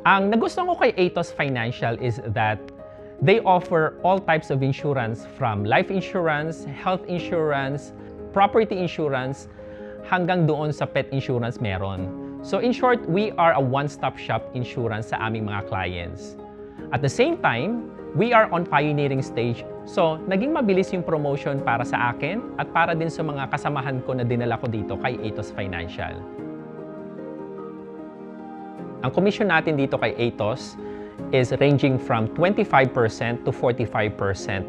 Ang nagustuhan ko kay Atos Financial is that they offer all types of insurance from life insurance, health insurance, property insurance, hanggang doon sa pet insurance meron. So in short, we are a one-stop shop insurance sa aming mga clients. At the same time, we are on pioneering stage. So naging mabilis yung promotion para sa akin at para din sa mga kasamahan ko na dinala ko dito kay Atos Financial. Ang commission natin dito kay Atos is ranging from 25% to 45%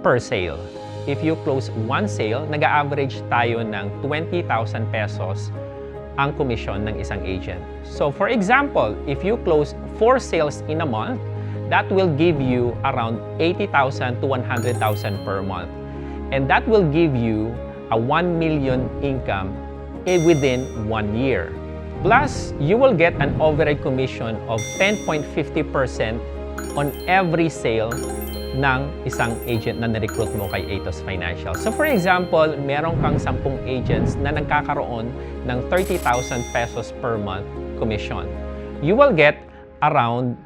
per sale. If you close one sale, nag-average tayo ng 20,000 pesos ang commission ng isang agent. So for example, if you close 4 sales in a month, that will give you around 80,000 to 100,000 per month. And that will give you a 1 million income within 1 year. Plus, you will get an override commission of 10.50% on every sale ng isang agent na na-recruit mo kay Atos Financial. So for example, meron kang 10 agents na nagkakaroon ng 30,000 pesos per month commission. You will get around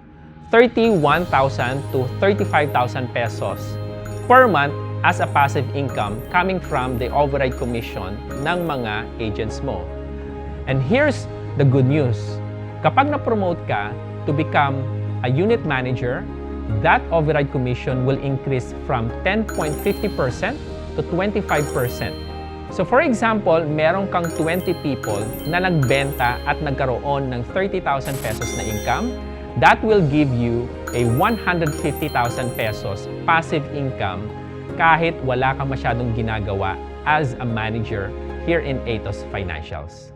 31,000 to 35,000 pesos per month as a passive income coming from the override commission ng mga agents mo. And here's the good news. Kapag na-promote ka to become a unit manager, that override commission will increase from 10.50% to 25%. So for example, meron kang 20 people na nagbenta at nagkaroon ng 30,000 pesos na income, that will give you a 150,000 pesos passive income kahit wala kang masyadong ginagawa as a manager here in Atos Financials.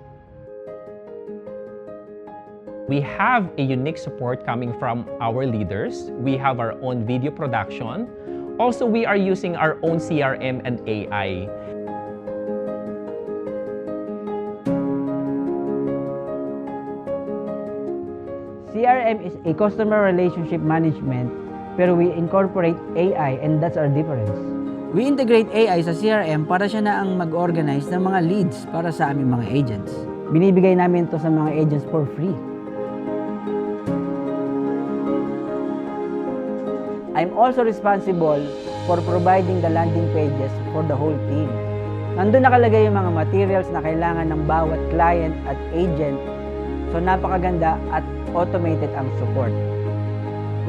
We have a unique support coming from our leaders. We have our own video production. Also, we are using our own CRM and AI. CRM is a customer relationship management, pero we incorporate AI and that's our difference. We integrate AI sa CRM para siya na ang mag-organize ng mga leads para sa aming mga agents. Binibigay namin ito sa mga agents for free. I'm also responsible for providing the landing pages for the whole team. Nandun nakalagay yung mga materials na kailangan ng bawat client at agent. So napakaganda at automated ang support.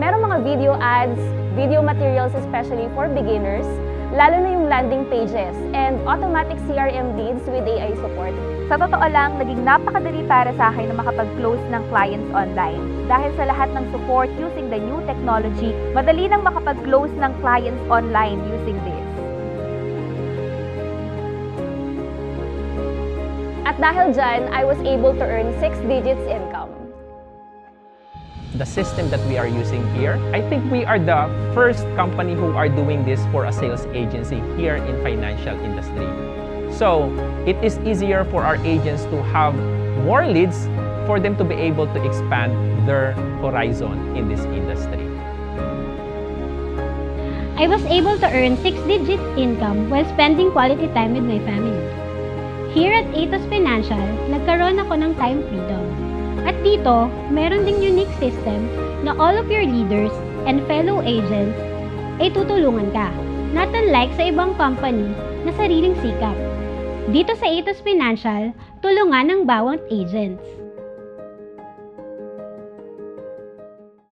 Meron mga video ads, video materials especially for beginners, lalo na yung landing pages and automatic CRM leads with AI support. Sa totoo lang, naging napakadali para sa akin na makapag-close ng clients online. Dahil sa lahat ng support using the new technology, madali nang makapag-close ng clients online using this. At dahil dyan, I was able to earn 6 digits income. The system that we are using here, I think we are the first company who are doing this for a sales agency here in financial industry. So, it is easier for our agents to have more leads for them to be able to expand their horizon in this industry. I was able to earn 6-digit income while spending quality time with my family. Here at Atos Financial, nagkaroon ako ng time freedom. At dito, meron ding unique system na all of your leaders and fellow agents ay tutulungan ka. Not unlike sa ibang company na sariling sikap. Dito sa Atos Financial, tulungan ng bawat agents.